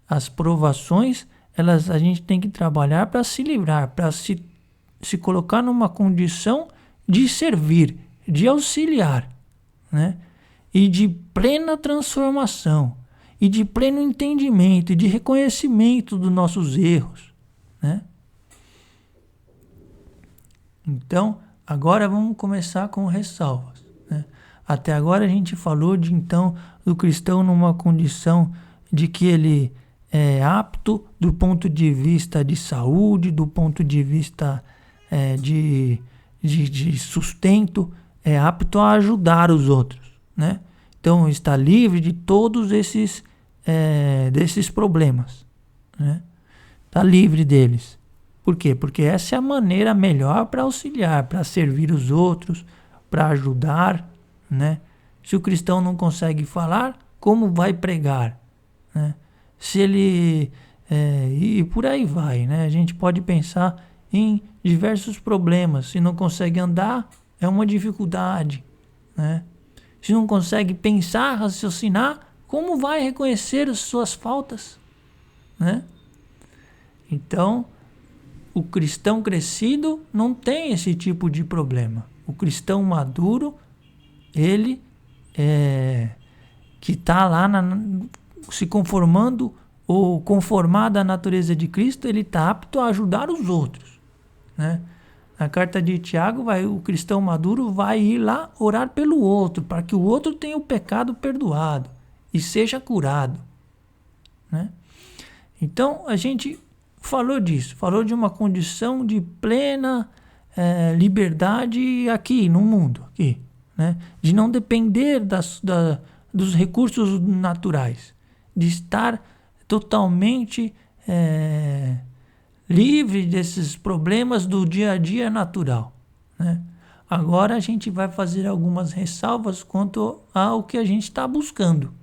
As provações, a gente tem que trabalhar para se livrar, para se colocar numa condição de servir, de auxiliar, né? E de plena transformação, e de pleno entendimento, e de reconhecimento dos nossos erros, né? Então, agora vamos começar com ressalvas, né? Até agora a gente falou do cristão numa condição de que ele é apto do ponto de vista de saúde, do ponto de vista de sustento, é apto a ajudar os outros, né? Então está livre de todos desses problemas, né? Está livre deles. Por quê? Porque essa é a maneira melhor para auxiliar, para servir os outros, para ajudar, né? Se o cristão não consegue falar, como vai pregar, né? Se ele e por aí vai, né? A gente pode pensar em diversos problemas. Se não consegue andar, é uma dificuldade, né? Se não consegue pensar, raciocinar, como vai reconhecer as suas faltas, né? Então, o cristão crescido não tem esse tipo de problema. O cristão maduro, ele que está lá se conformando ou conformado à natureza de Cristo, ele está apto a ajudar os outros, né? Na carta de Tiago, o cristão maduro vai ir lá orar pelo outro, para que o outro tenha o pecado perdoado e seja curado, né? Então, a gente falou disso, falou de uma condição de plena liberdade aqui no mundo, aqui, né? De não depender dos recursos naturais, de estar totalmente livre desses problemas do dia a dia natural, né? Agora a gente vai fazer algumas ressalvas quanto ao que a gente está buscando,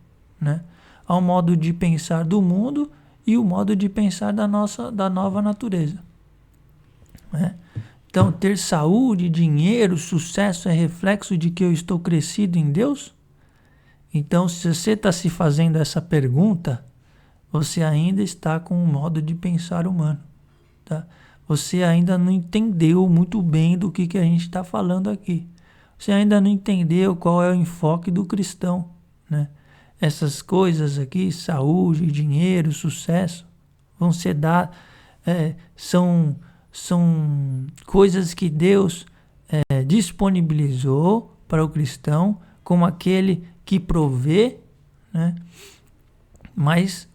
né? Ao modo de pensar do mundo e o modo de pensar da nova natureza, né? Então, ter saúde, dinheiro, sucesso é reflexo de que eu estou crescido em Deus? Então, se você está se fazendo essa pergunta, você ainda está com um modo de pensar humano, tá? Você ainda não entendeu muito bem do que a gente está falando aqui. Você ainda não entendeu qual é o enfoque do cristão, né? Essas coisas aqui, saúde, dinheiro, sucesso, vão ser dadas, são coisas que Deus disponibilizou para o cristão como aquele que provê, né? Mas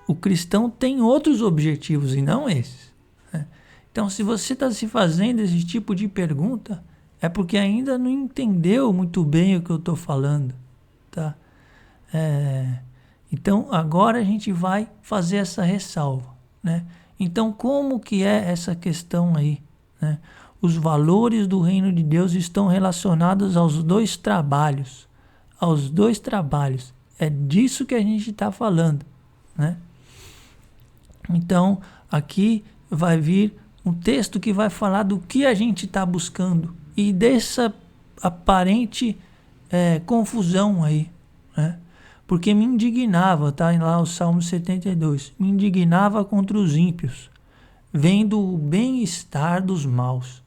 o cristão tem outros objetivos e não esses, né? Então, se você está se fazendo esse tipo de pergunta, é porque ainda não entendeu muito bem o que eu estou falando, tá? Então, agora a gente vai fazer essa ressalva, né? Então, como que é essa questão aí, né? Os valores do reino de Deus estão relacionados aos dois trabalhos. Aos dois trabalhos. É disso que a gente está falando, né? Então, aqui vai vir um texto que vai falar do que a gente está buscando e dessa aparente confusão aí, né? Porque me indignava, tá lá o Salmo 72, me indignava contra os ímpios, vendo o bem-estar dos maus.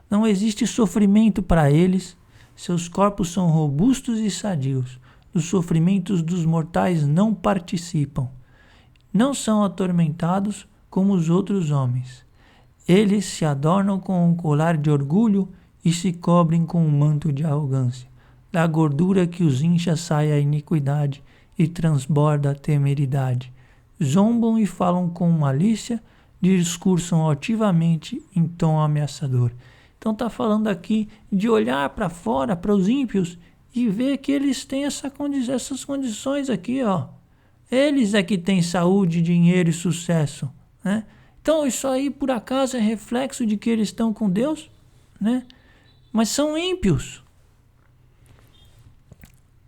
Não existe sofrimento para eles, seus corpos são robustos e sadios, dos sofrimentos dos mortais não participam. Não são atormentados como os outros homens. Eles se adornam com um colar de orgulho e se cobrem com um manto de arrogância. Da gordura que os incha sai a iniquidade e transborda a temeridade. Zombam e falam com malícia, discursam altivamente em tom ameaçador. Então está falando aqui de olhar para fora, para os ímpios, e ver que eles têm essas condições aqui, ó. Eles é que têm saúde, dinheiro e sucesso, né? Então isso aí por acaso é reflexo de que eles estão com Deus, né? Mas são ímpios.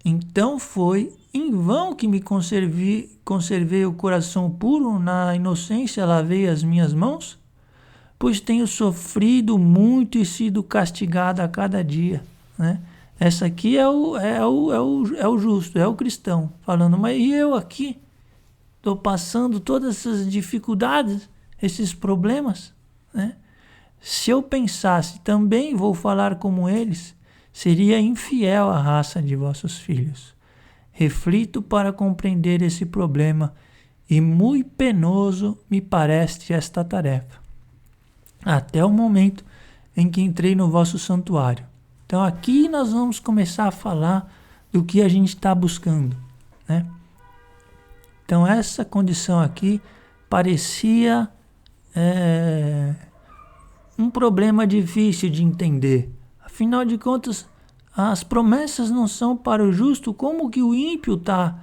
Então foi em vão que me conservei o coração puro, na inocência lavei as minhas mãos, pois tenho sofrido muito e sido castigado a cada dia, né? Essa aqui é o justo, é o cristão, falando, mas e eu aqui? Estou passando todas essas dificuldades, esses problemas, né? Se eu pensasse, também vou falar como eles, seria infiel à raça de vossos filhos. Reflito para compreender esse problema, e muito penoso me parece esta tarefa, até o momento em que entrei no vosso santuário. Então aqui nós vamos começar a falar do que a gente está buscando, né? Então essa condição aqui parecia um problema difícil de entender. Afinal de contas, as promessas não são para o justo. Como que o ímpio tá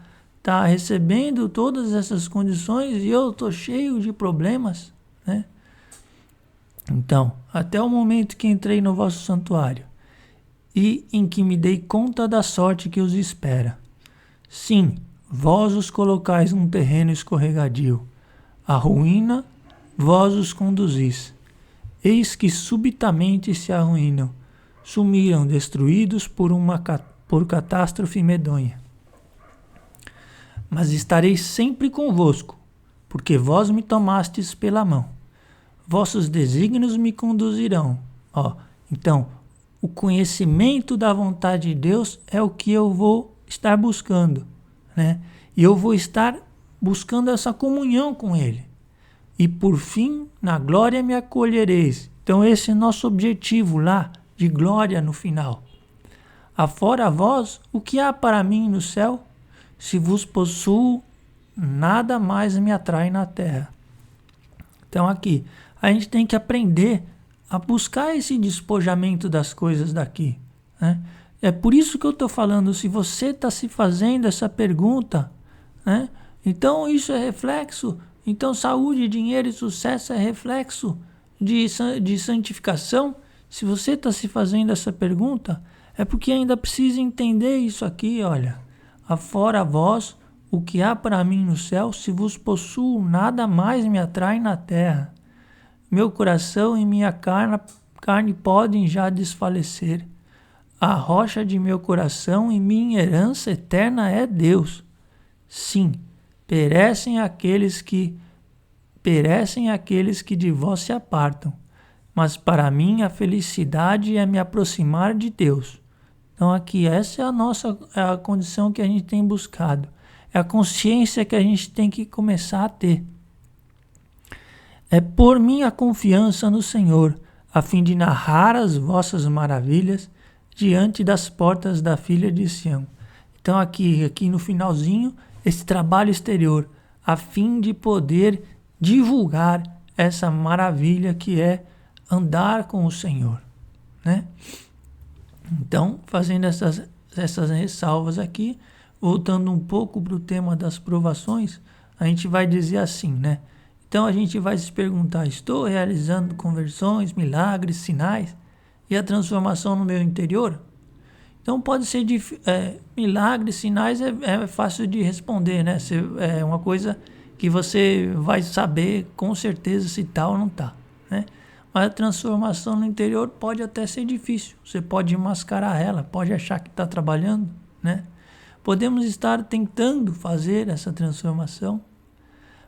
recebendo todas essas condições e eu estou cheio de problemas, né? Então, até o momento que entrei no vosso santuário e em que me dei conta da sorte que os espera. Sim, vós os colocais num terreno escorregadio, a ruína vós os conduzis. Eis que subitamente se arruinam, sumiram destruídos por catástrofe medonha. Mas estarei sempre convosco, porque vós me tomastes pela mão. Vossos desígnios me conduzirão. Então, o conhecimento da vontade de Deus é o que eu vou estar buscando, né? E eu vou estar buscando essa comunhão com Ele. E por fim, na glória me acolhereis. Então esse é nosso objetivo lá, de glória no final. Afora vós, o que há para mim no céu? Se vos possuo, nada mais me atrai na terra. Então aqui, a gente tem que aprender a buscar esse despojamento das coisas daqui, né? É por isso que eu estou falando, se você está se fazendo essa pergunta, né? Então isso é reflexo. Então saúde, dinheiro e sucesso é reflexo de santificação. Se você está se fazendo essa pergunta, é porque ainda precisa entender isso aqui, olha. Afora vós, o que há para mim no céu, se vos possuo, nada mais me atrai na terra. Meu coração e minha carne podem já desfalecer. A rocha de meu coração e minha herança eterna é Deus. Sim, perecem aqueles que de vós se apartam, mas para mim a felicidade é me aproximar de Deus. Então aqui essa é a condição que a gente tem buscado. É a consciência que a gente tem que começar a ter. É pôr minha confiança no Senhor, a fim de narrar as vossas maravilhas diante das portas da filha de Sião. Então aqui no finalzinho, esse trabalho exterior, a fim de poder divulgar essa maravilha que é andar com o Senhor, né? Então, fazendo essas ressalvas aqui, voltando um pouco para o tema das provações, a gente vai dizer assim, né? Então a gente vai se perguntar, estou realizando conversões, milagres, sinais e a transformação no meu interior? Então pode ser milagres, sinais é fácil de responder, né? É uma coisa que você vai saber com certeza se tá ou não tá, né? Mas a transformação no interior pode até ser difícil. Você pode mascarar ela, pode achar que está trabalhando, né? Podemos estar tentando fazer essa transformação,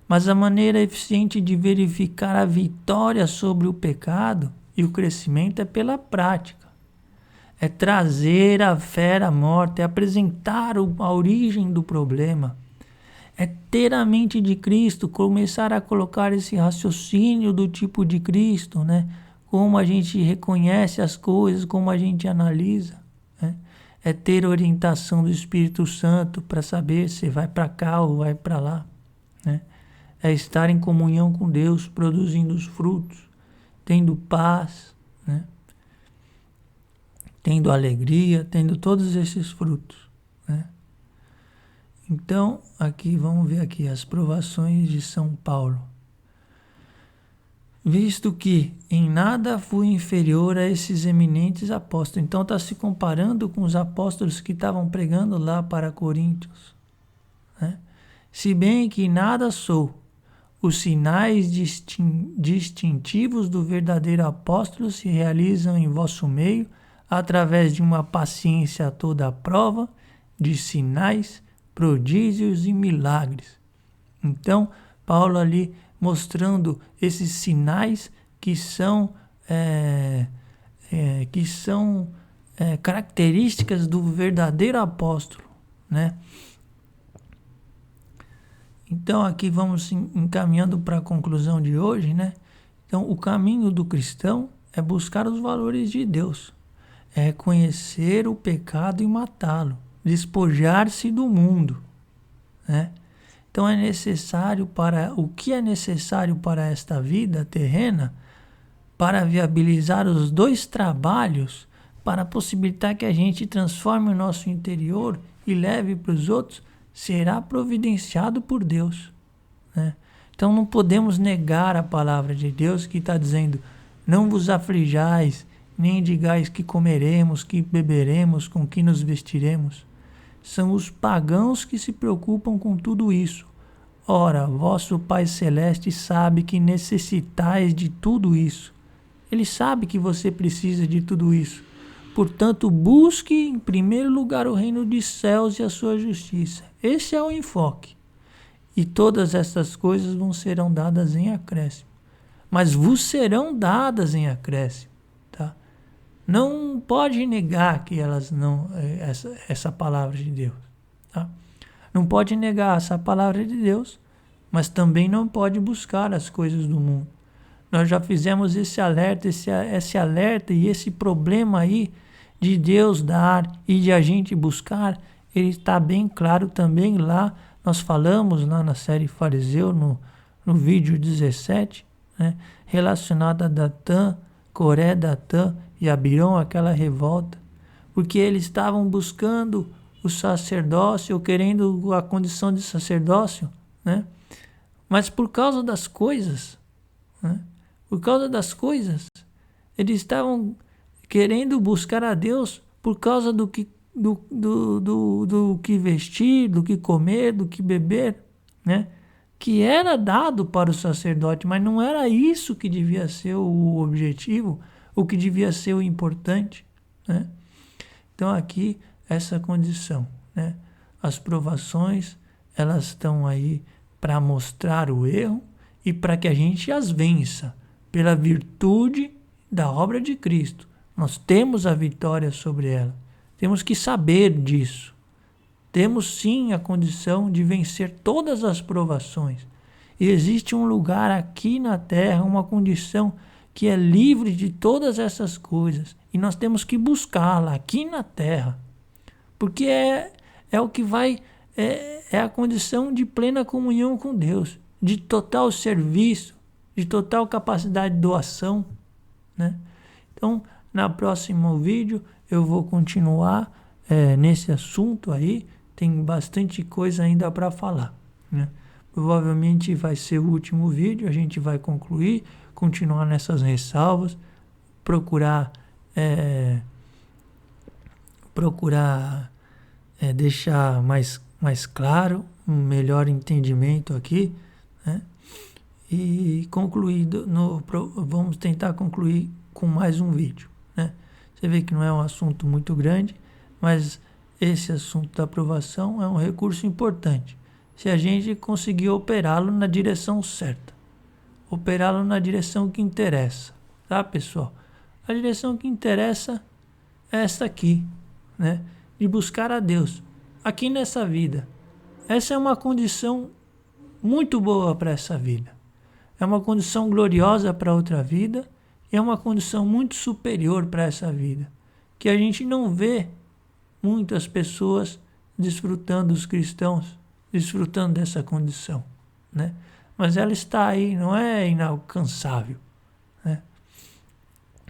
mas a maneira eficiente de verificar a vitória sobre o pecado e o crescimento é pela prática. É trazer a fé à morte, é apresentar a origem do problema. É ter a mente de Cristo, começar a colocar esse raciocínio do tipo de Cristo, né? Como a gente reconhece as coisas, como a gente analisa, né? É ter orientação do Espírito Santo para saber se vai para cá ou vai para lá, né? É estar em comunhão com Deus, produzindo os frutos, tendo paz, né? Tendo alegria, tendo todos esses frutos, né? Então, aqui vamos ver aqui as provações de São Paulo. Visto que em nada fui inferior a esses eminentes apóstolos. Então está se comparando com os apóstolos que estavam pregando lá para Coríntios, né? Se bem que nada sou, os sinais distintivos do verdadeiro apóstolo se realizam em vosso meio através de uma paciência toda à prova, de sinais, prodígios e milagres. Então, Paulo ali mostrando esses sinais que são características do verdadeiro apóstolo, né? Então, aqui vamos encaminhando para a conclusão de hoje, né? Então, o caminho do cristão é buscar os valores de Deus, é reconhecer o pecado e matá-lo, despojar-se do mundo, né? Então o que é necessário para esta vida terrena, para viabilizar os dois trabalhos, para possibilitar que a gente transforme o nosso interior e leve para os outros, será providenciado por Deus, né? Então não podemos negar a palavra de Deus que está dizendo, não vos aflijais, nem digais que comeremos, que beberemos, com que nos vestiremos. São os pagãos que se preocupam com tudo isso. Ora, vosso Pai Celeste sabe que necessitais de tudo isso. Ele sabe que você precisa de tudo isso. Portanto, busque em primeiro lugar o reino dos céus e a sua justiça. Esse é o enfoque. E todas essas coisas serão dadas em acréscimo. Mas vos serão dadas em acréscimo, tá? Não pode negar que elas não, essa palavra de Deus, tá? Não pode negar essa palavra de Deus, mas também não pode buscar as coisas do mundo. Nós já fizemos esse alerta e esse problema aí de Deus dar e de a gente buscar, ele está bem claro também lá. Nós falamos lá na série Fariseu, no vídeo 17, né, relacionado a Datã, Coré, Datã e Abirão, aquela revolta, porque eles estavam buscando o sacerdócio, ou querendo a condição de sacerdócio, né? Mas por causa das coisas, né? Por causa das coisas, eles estavam querendo buscar a Deus por causa do que vestir, do que comer, do que beber, né? Que era dado para o sacerdote, mas não era isso que devia ser o objetivo, o que devia ser o importante, né? Então aqui essa condição, né? As provações elas estão aí para mostrar o erro e para que a gente as vença pela virtude da obra de Cristo. Nós temos a vitória sobre ela. Temos que saber disso. Temos sim a condição de vencer todas as provações. E existe um lugar aqui na terra, uma condição que é livre de todas essas coisas. E nós temos que buscá-la aqui na terra. Porque é o que vai... É a condição de plena comunhão com Deus. De total serviço. De total capacidade de doação. Né? Então, no próximo vídeo, eu vou continuar nesse assunto aí. Tem bastante coisa ainda para falar. Né? Provavelmente vai ser o último vídeo. A gente vai concluir, continuar nessas ressalvas, procurar deixar mais claro, um melhor entendimento aqui, né? E concluir, vamos tentar concluir com mais um vídeo, né? Você vê que não é um assunto muito grande, mas esse assunto da aprovação é um recurso importante. Se a gente conseguir operá-lo na direção certa, operá-lo na direção que interessa, tá, pessoal? A direção que interessa é essa aqui, né? De buscar a Deus aqui nessa vida. Essa é uma condição muito boa para essa vida. É uma condição gloriosa para outra vida e é uma condição muito superior para essa vida, que a gente não vê muitas pessoas desfrutando, os cristãos desfrutando dessa condição, né? Mas ela está aí, não é inalcançável, né?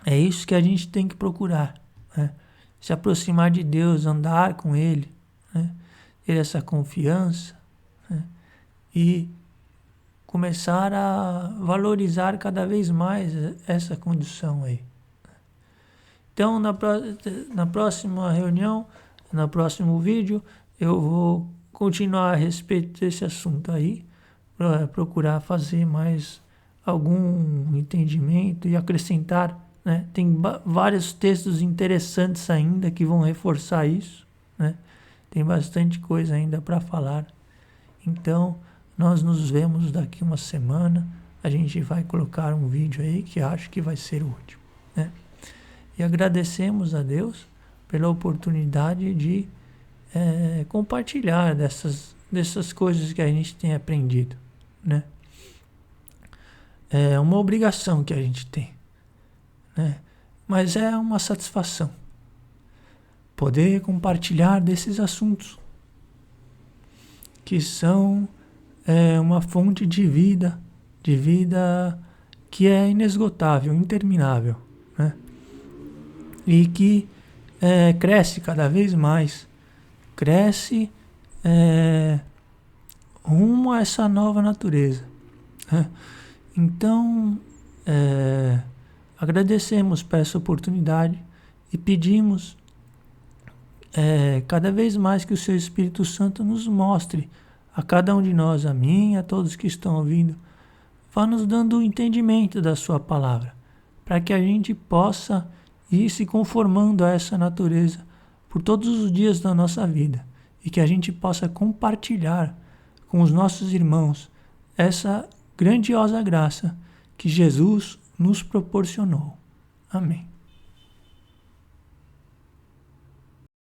É isso que a gente tem que procurar, né? Se aproximar de Deus, andar com Ele, né? Ter essa confiança, né? E começar a valorizar cada vez mais essa condição aí. Então, na próxima reunião, no próximo vídeo, eu vou continuar a respeito desse assunto aí, para procurar fazer mais algum entendimento e acrescentar, né? Tem vários textos interessantes ainda que vão reforçar isso, né? Tem bastante coisa ainda para falar. Então, nós nos vemos daqui uma semana. A gente vai colocar um vídeo aí que acho que vai ser útil, né? E agradecemos a Deus pela oportunidade de compartilhar dessas coisas que a gente tem aprendido, né? É uma obrigação que a gente tem, né? Mas é uma satisfação poder compartilhar desses assuntos que são uma fonte de vida que é inesgotável, interminável, né? E que cresce cada vez mais, cresce rumo a essa nova natureza, né? Então, agradecemos por essa oportunidade e pedimos cada vez mais que o Seu Espírito Santo nos mostre a cada um de nós, a mim e a todos que estão ouvindo, vá nos dando o entendimento da Sua palavra, para que a gente possa ir se conformando a essa natureza por todos os dias da nossa vida e que a gente possa compartilhar com os nossos irmãos essa grandiosa graça que Jesus nos proporcionou. Amém.